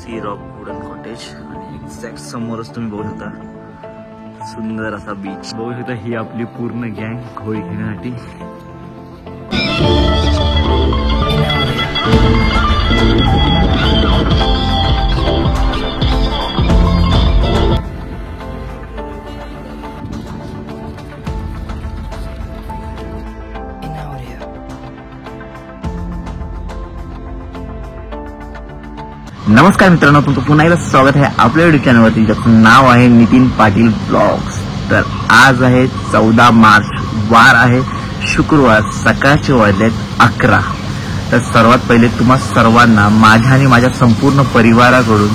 C Rock wooden cottage आणि exact समोरच तुम्ही बघू शकता सुंदर असा बीच बघू शकता. ही आपली पूर्ण गँग होळी खेळण्यासाठी. नमस्कार मित्रांनो, तुमचं पुन्हा एकदा स्वागत आहे आपल्या युट्यूब चॅनलवरती, ज्याचं नाव आहे नितीन पाटील ब्लॉग्स. तर आज आहे 14 मार्च, वार आहे शुक्रवार, सकाळचे वाजलेत 11. तर सर्वात पहिले तुम्हा सर्वांना माझ्या आणि माझ्या संपूर्ण परिवाराकडून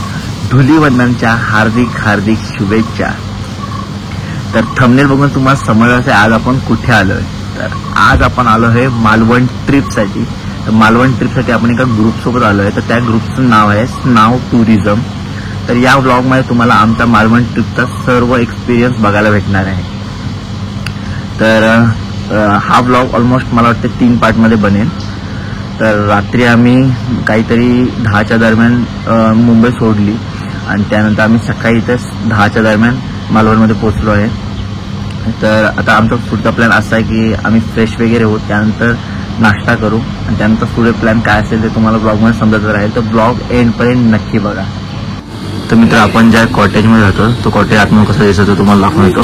धुलीवंदनच्या हार्दिक हार्दिक शुभेच्छा. तर थंबनेल बघून तुम्हाला समजलं असेल आज आपण कुठे आलोय. तर आज आपण आलो आहे मालवण ट्रिपसाठी. तर मालवण ट्रिपसाठी आपण एका ग्रुपसोबत आलो आहे. तर त्या ग्रुपचं नाव आहे स्नाव टुरिझम. तर या व्लॉगमध्ये तुम्हाला आमचा मालवण ट्रिपचा सर्व एक्सपिरियन्स बघायला भेटणार आहे. तर हा व्लॉग ऑलमोस्ट मला वाटतं 3 पार्टमध्ये बनेल. तर रात्री आम्ही काहीतरी 10च्या दरम्यान मुंबई सोडली आणि त्यानंतर आम्ही सकाळी इथे 10च्या दरम्यान मालवणमध्ये पोहोचलो आहे. तर आता आमचा पुढचा प्लॅन असा आहे की आम्ही फ्रेश वगैरे होऊ, त्यानंतर नाश्ता करू आणि त्यानंतर पुढे प्लॅन काय असेल ते तुम्हाला ब्लॉगमध्ये समजत राहील. तर ब्लॉग एंडपर्यंत नक्की बघा. तर मित्र, आपण ज्या कॉटेजमध्ये राहतो तो कॉटेज आतमध्ये कसा दिसतो तुम्हाला दाखवून येतो.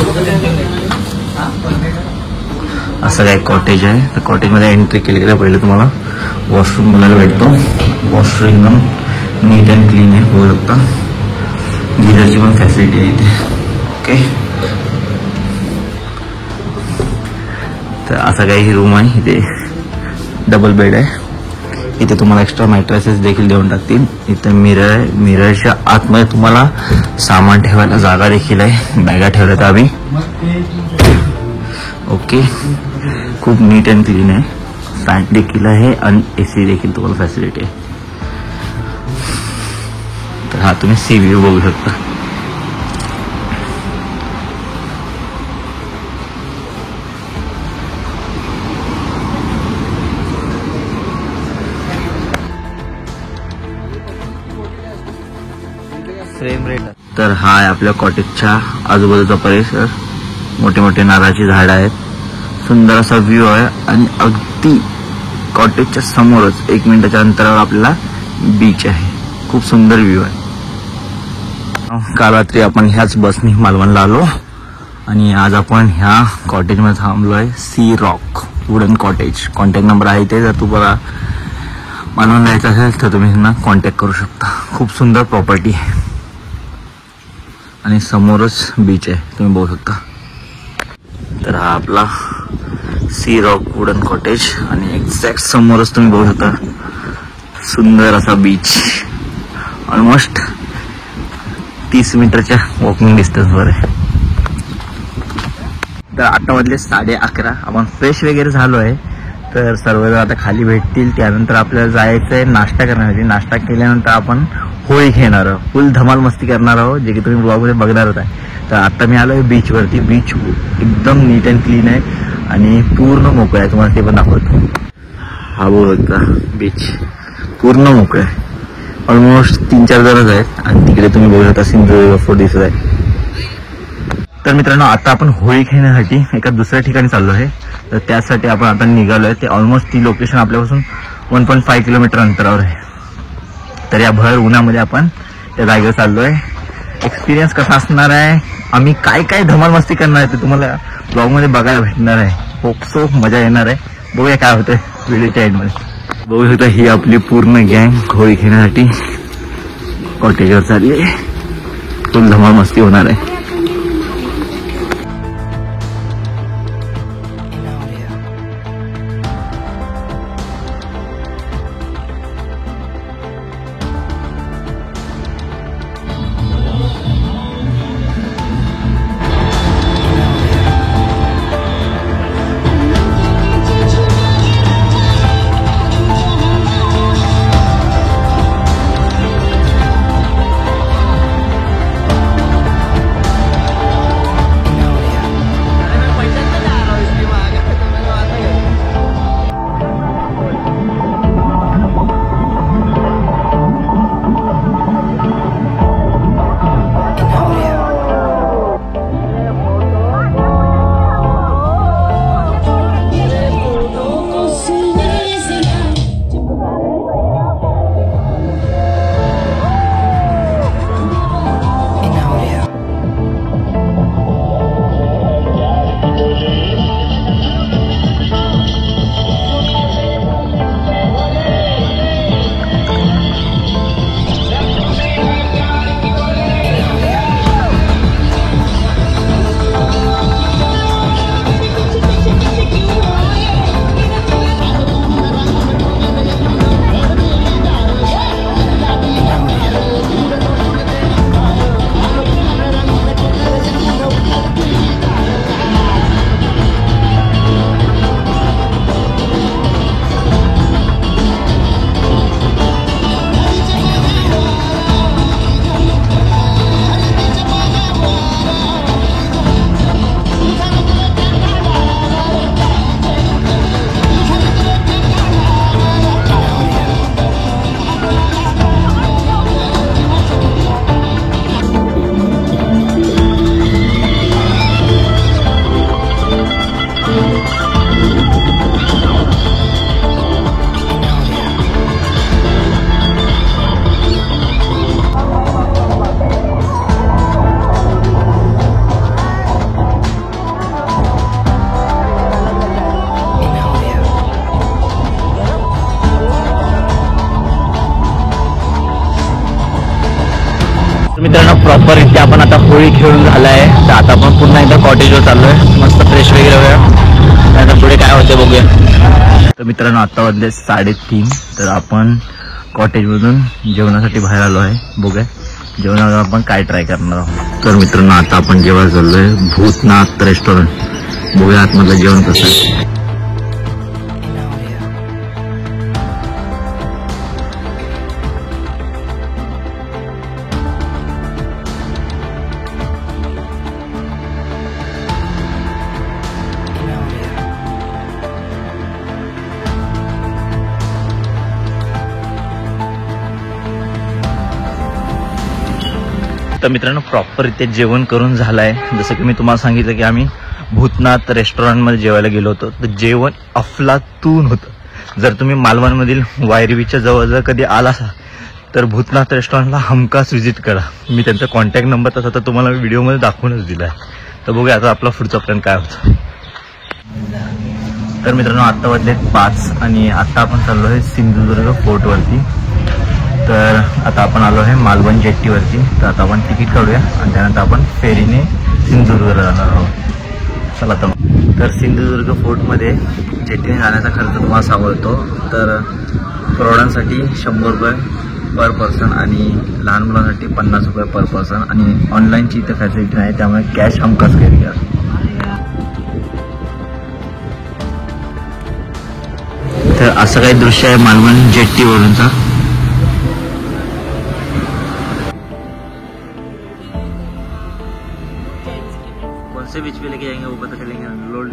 असं काय कॉटेज आहे. तर कॉटेजमध्ये एंट्री केली की पहिले तुम्हाला वॉशरूम बघायला भेटतो. वॉशरूम एकदम नीट अँड क्लीन आहे, होऊ शकता. गिझरची पण फॅसिलिटी आहे इथे. ओके, तर असं काही रूम आहे. इथे डबल बेड आहे. इथे तुम्हाला एक्स्ट्रा मॅट्रेसेस देखील देऊन टाकतील. इथे मिरर आहे. मिररच्या आतमध्ये तुम्हाला सामान ठेवायला जागा देखील आहे. बॅगा ठेवल्यात आम्ही. ओके, खूप नीट अँड क्लीन आहे. फॅन देखील आहे आणि AC देखील तुम्हाला फॅसिलिटी आहे. तर हा तुम्ही सी व्ह्यू बघू शकता. तर हा आहे आपल्या कॉटेजच्या आजूबाजूचा परिसर. मोठे मोठे नारळाची झाडं आहेत. सुंदर असा व्ह्यू आहे आणि अगदी कॉटेजच्या समोरच 1 मिनिटाच्या अंतरावर आपल्याला बीच आहे. खूप सुंदर व्ह्यू आहे. काल रात्री आपण ह्याच बसने मालवणला आलो आणि आज आपण ह्या कॉटेजमध्ये थांबलो आहे. Sea Rock wooden cottage. Contact number आहे ते. जर तुम्हाला मालवणला यायचं असेल तर तुम्ही त्यांना कॉन्टॅक्ट करू शकता. खूप सुंदर प्रॉपर्टी आहे आणि समोरच बीच आहे, तुम्ही बघू शकता. तर हा आपला सी रॉक वुडन कॉटेज आणि एक्झॅक्ट समोरच तुम्ही बघू शकता सुंदर असा बीच. ऑलमोस्ट 30 मीटरच्या वॉकिंग डिस्टन्सवर आहे. तर आता वाजले 11:30. आपण फ्रेश वगैरे झालो आहे. तर सर्वजण आता खाली भेटतील. त्यानंतर आपल्याला जायचं आहे नाश्ता करण्यासाठी. नाश्ता केल्यानंतर आपण होळी खेळणार आहोत. फुल धमाल मस्ती करणार आहोत, जे की तुम्ही ब्लॉगमध्ये बघणारच आहे. तर आता मी आलो आहे बीचवरती. बीच एकदम नीट अँड क्लीन आहे आणि पूर्ण मोकळं आहे. तुम्हाला ते पण दाखवतो. हा बघा बीच पूर्ण मोकळं आहे. ऑलमोस्ट 3-4 जणच आहेत आणि तिकडे तुम्ही बघू शकता सिंधुदुर्ग फोर्ट दिसत आहे. तर मित्रांनो, आता आपण होळी खेळण्यासाठी एका दुसऱ्या ठिकाणी चाललो आहे. तर त्यासाठी आपण आता निघालो आहे. ते ऑलमोस्ट ती लोकेशन आपल्यापासून 1.5 किलोमीटर अंतरावर आहे. तर या भर उन्हामध्ये आपण त्या जागेवर चाललो आहे. एक्सपिरियन्स कसा असणार आहे, आम्ही काय काय धमाल मस्ती करणार आहे ते तुम्हाला ब्लॉगमध्ये बघायला भेटणार आहे. खूप मजा येणार आहे. बघूया काय होतंय व्हिडिओच्या एंडमध्ये. बघू शकता ही आपली पूर्ण गँग होळी खेळण्यासाठी कॉटेजवर चालली आहे. फुल धमाल मस्ती होणार आहे. प्रॉपर इथे आपण आता होळी खेळून झालाय, तर आता आपण पुन्हा एकदा कॉटेजवर चाललोय, मस्त फ्रेश वगैरे होऊया, आता पुढे काय होते बघूया. तर मित्रांनो आता वाजले 3:30, तर आपण कॉटेजमधून जेवणासाठी बाहेर आलो आहे. बघूया जेवणाला आपण काय ट्राय करणार आहोत. तर मित्रांनो आता आपण जेवायला चाललोय भूतनाथ रेस्टॉरंट. बघूया आतमधलं जेवण कसं आहे. तर मित्रांनो प्रॉपर इथे जेवण करून झालंय. जसं की मी तुम्हाला सांगितलं की आम्ही भूतनाथ रेस्टॉरंटमध्ये जेवायला गेलो होतो, तर जेवण अफलातून होतं. जर तुम्ही मालवणमधील वायरी बीचच्या जवळ जर कधी आला तर भूतनाथ रेस्टॉरंटला हमखास व्हिजिट करा. मी त्यांचा कॉन्टॅक्ट नंबर तसा तर तुम्हाला व्हिडिओमध्ये दाखवूनच दिला आहे. तर बघूया आता आपला पुढचा प्लॅन काय होतं. तर मित्रांनो आत्ता वाजले 5 आणि आता आपण चाललो आहे सिंधुदुर्ग फोर्टवरती. तर आता आपण आलो आहे मालवण जेट्टीवरती. तर आता आपण तिकीट काढूया आणि त्यानंतर आपण फेरीने सिंधुदुर्गला जाणार आहोत. चला तर सिंधुदुर्ग फोर्टमध्ये जेट्टीने जाण्याचा खर्च तुम्हाला सांगतो. तर प्रौढांसाठी 100 रुपये पर पर्सन आणि लहान मुलांसाठी 50 रुपये पर पर्सन. आणि ऑनलाईनची इथं फॅसिलिटी नाही, त्यामुळे कॅश हमखास कॅरी करा. तर असं काही दृश्य आहे मालवण जेट्टीवरूनचा. से बीच पे लेके जाएंगे वो पता चलेंगे. लोड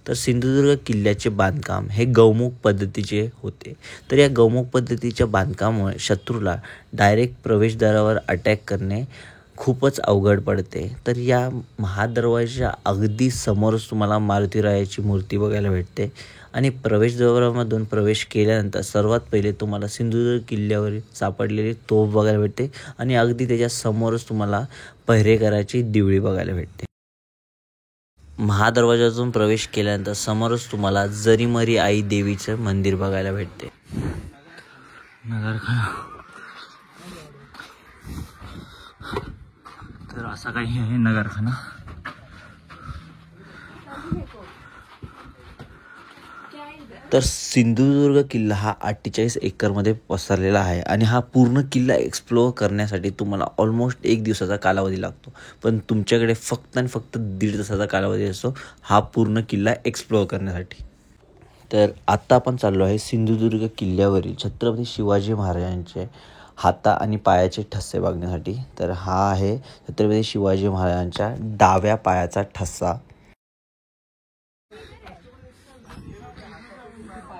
तर सिंधुदुर्ग किल्ल्याचे बांधकाम हे गौमुख पद्धतीचे होते. तर या गौमुख पद्धतीच्या बांधकामामुळे शत्रूला डायरेक्ट प्रवेशद्वारावर अटॅक करणे खूपच अवघड पडते. तर या महादरवाजाच्या अगदी समोरच तुम्हाला मारुतीरायाची मूर्ती बघायला भेटते. आणि प्रवेशद्वारामधून प्रवेश केल्यानंतर सर्वात पहिले तुम्हाला सिंधुदुर्ग किल्ल्यावर सापडलेली तोफ बघायला भेटते आणि अगदी त्याच्या समोरच तुम्हाला पहिरेकराची दिवळी बघायला भेटते. महादरवाजातून प्रवेश केल्यानंतर समोरच तुम्हाला जरीमरी आई देवीचं मंदिर बघायला भेटते. नगरखाना तर असा काही आहे नगरखाना. तर सिंधुदुर्ग किल्ला हा 48 एकरमध्ये पसरलेला आहे आणि हा पूर्ण किल्ला एक्सप्लोअर करण्यासाठी तुम्हाला ऑलमोस्ट 1 दिवसाचा कालावधी लागतो. पण तुमच्याकडे फक्त आणि फक्त 1.5 तासाचा कालावधी असतो हा पूर्ण किल्ला एक्सप्लोअर करण्यासाठी. तर आत्ता आपण चाललो आहे सिंधुदुर्ग किल्ल्यावरील छत्रपती शिवाजी महाराजांचे हाता आणि पायाचे ठसे बघण्यासाठी. तर हा आहे छत्रपती शिवाजी महाराजांच्या डाव्या पायाचा ठसा.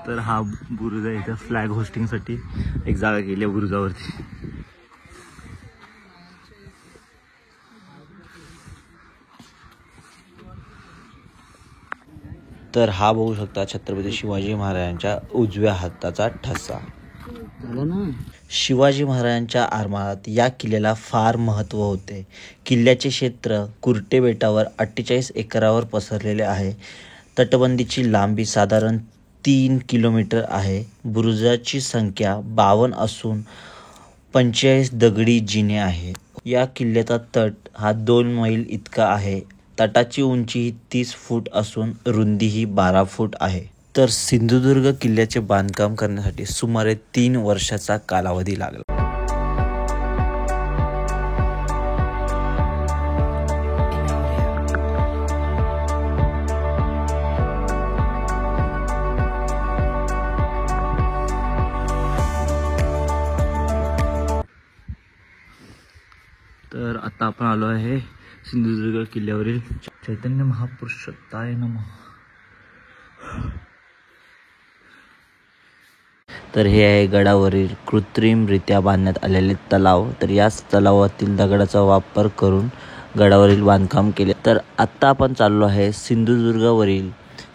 तर हा बुरुज आहे. इथं फ्लॅग होस्टिंगसाठी एक जागा केली आहे बुरुजावरती. तर हा बघू शकता छत्रपती शिवाजी महाराजांच्या उजव्या हाताचा ठसा. शिवाजी महाराजांच्या आरमारात या किल्ल्याला फार महत्त्व होते. किल्ल्याचे क्षेत्र कुर्टे बेटावर 48 एकरावर पसरलेले आहे. तटबंदीची लांबी साधारण 3 किलोमीटर आहे. बुरुजाची संख्या 52 असून 45 दगडी जिने आहे. या किल्ल्याचा तट हा 2 मैल इतका आहे. तटाची उंची ही 30 फूट असून रुंदी ही 12 फूट आहे. तर सिंधुदुर्ग किल्ल्याचे बांधकाम करण्यासाठी सुमारे 3 वर्षाचा कालावधी लागला. तर आता आपण आलो आहे सिंधुदुर्ग किल्ल्यावरील चैतन्य महापुरुषोत्ताय नमः. तर हे आहे गडावरील कृत्रिमरित्या बांधण्यात आलेले तलाव. तर याच तलावातील दगडाचा वापर करून गडावरील बांधकाम केले. तर आत्ता आपण चाललो आहे सिंधुदुर्गावरील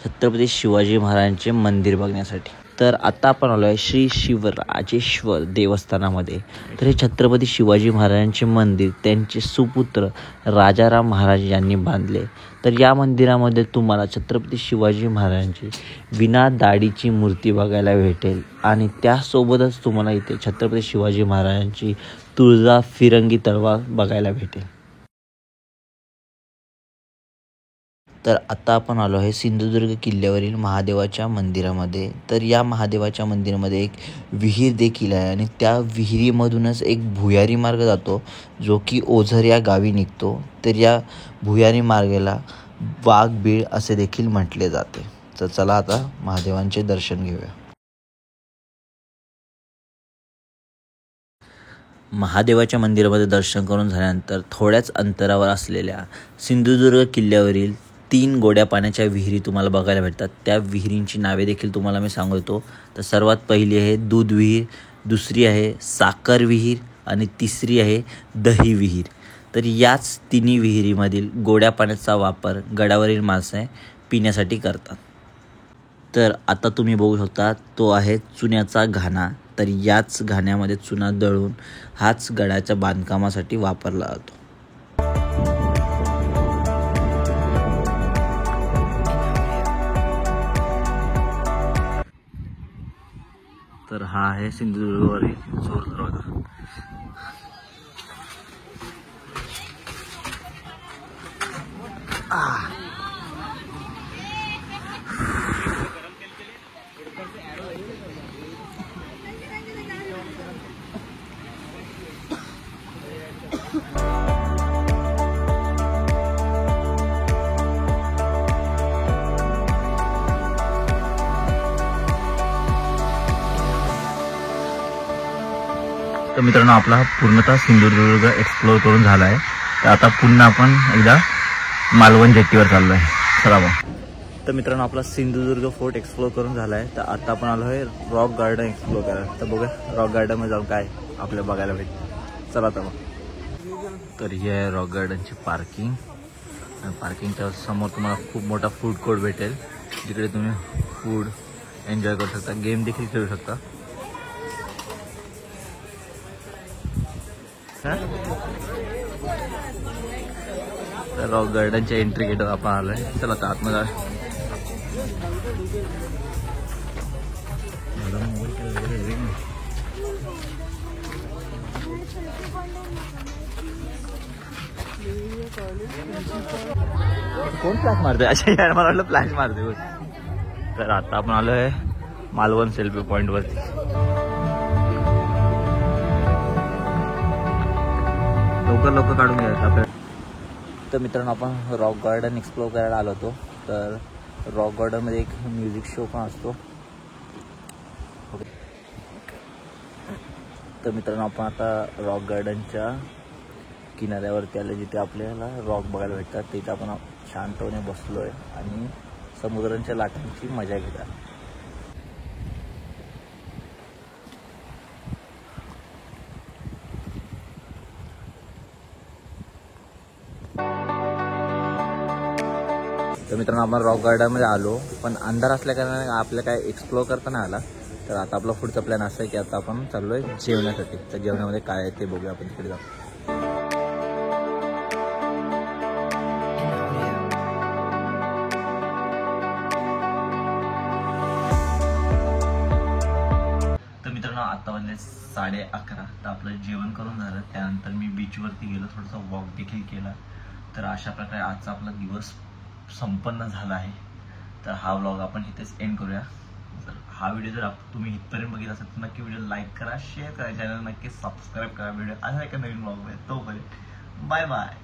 छत्रपती शिवाजी महाराजांचे मंदिर बघण्यासाठी. तर आता आपण आलो आहे श्री शिवराजेश्वर देवस्थानामध्ये. तर हे छत्रपती शिवाजी महाराजांचे मंदिर त्यांचे सुपुत्र राजाराम महाराज यांनी बांधले. तर या मंदिरामध्ये तुम्हाला छत्रपती शिवाजी महाराजांची विना दाढीची मूर्ती बघायला भेटेल आणि त्यासोबतच तुम्हाला इथे छत्रपती शिवाजी महाराजांची तुळजा फिरंगी तलवार बघायला भेटेल. तर आता आपण आलो आहे सिंधुदुर्ग किल्ल्यावरील महादेवाच्या मंदिरामध्ये. तर या महादेवाच्या मंदिरामध्ये एक विहीर देखील आहे आणि त्या विहिरीमधूनच एक भुयारी मार्ग जातो जो की ओझर या गावी निघतो. तर या भुयारी मार्गाला वाघबीळ असे देखील म्हटले जाते. तर चला आता महादेवांचे दर्शन घेऊया. महादेवाच्या मंदिरामध्ये दर्शन करून झाल्यानंतर थोड्याच अंतरावर असलेल्या सिंधुदुर्ग किल्ल्यावरील 3 गोड्या पाण्याच्या विहिरी तुम्हाला बघायला भेटतात. त्या विहिरींची नावे देखील तुम्हाला मी सांगतो. तर सर्वात पहिली आहे दूध विहीर, दुसरी आहे साखर विहीर आणि तिसरी आहे दही विहीर. तर याच तिन्ही विहिरीमधील गोड्या पाण्याचा वापर गडावरील माणसे पिण्यासाठी करतात. तर आता तुम्ही बघू शकता तो आहे चुन्याचा घाणा. तर याच घाण्यामध्ये चुना दळून हाच गडाच्या बांधकामासाठी वापरला जातो. तर हा आहे सिंधुदुर्गवरील चोर दरवाजा. तर मित्रांनो आपला पूर्णतः सिंधुदुर्ग एक्सप्लोर करून झाला आहे. तर आता पुन्हा आपण एकदा मालवण जेट्टीवर चाललो आहे. चला मग. तर मित्रांनो आपला सिंधुदुर्ग फोर्ट एक्सप्लोर करून झाला आहे. तर आता आपण आलो आहे रॉक गार्डन एक्सप्लोर करायला. तर बघूया रॉक गार्डनमध्ये जाऊन काय आपल्याला बघायला भेटेल. चला आता मग. तर ही आहे रॉक गार्डनची पार्किंग. पार्किंगच्या समोर तुम्हाला खूप मोठा फूड कोर्ट भेटेल जिकडे तुम्ही फूड एन्जॉय करू शकता, गेम देखील खेळू शकता. तर रॉक गार्डनच्या एंट्री गेटवर आपण आलो आहे. चला आता आतमध्ये कोण फ्लॅश मारते अशा यार, मला वाटलं फ्लॅश मारते. तर आता आपण आलो आहे मालवण सेल्फी पॉइंट वरती. लवकर काढून घ्यायचं आपल्याला. तर मित्रांनो आपण रॉक गार्डन एक्सप्लोर करायला आलो होतो. तर रॉक गार्डनमध्ये एक म्युझिक शो पण असतो. तर मित्रांनो आपण आता रॉक गार्डनच्या किनाऱ्यावरती आले जिथे आपल्याला रॉक बघायला भेटतात. तिथे आपण शांतपणे बसलो आहे आणि समुद्राच्या लाटांची मजा घेतात. तर मित्रांनो आपण रॉक गार्डनमध्ये आलो पण अंधार असल्या कारणाने आपल्याला काय एक्सप्लोर करता नाही आला. तर आता आपला पुढचा प्लॅन असा आहे की आता आपण चाललो आहे जेवण्यासाठी. तर जेवणामध्ये काय आहे ते बघूया आपण तिकडे जाऊ. तर मित्रांनो आता वाजले 11:30. तर आपलं जेवण करून झालं. त्यानंतर मी बीचवरती गेलो, थोडासा वॉक देखील केला. तर अशा प्रकारे आजचा आपला दिवस संपन्न झाला आहे. तर हा व्लॉग आपण इथेच एंड करूया. जर हा व्हिडिओ जर तुम्ही इथपर्यंत बघितला असेल तर नक्की व्हिडिओ लाईक करा, शेअर करा, चॅनल नक्की सबस्क्राईब करा. व्हिडिओ असा एका नवीन व्लॉग आहे. तोपर्यंत बाय बाय.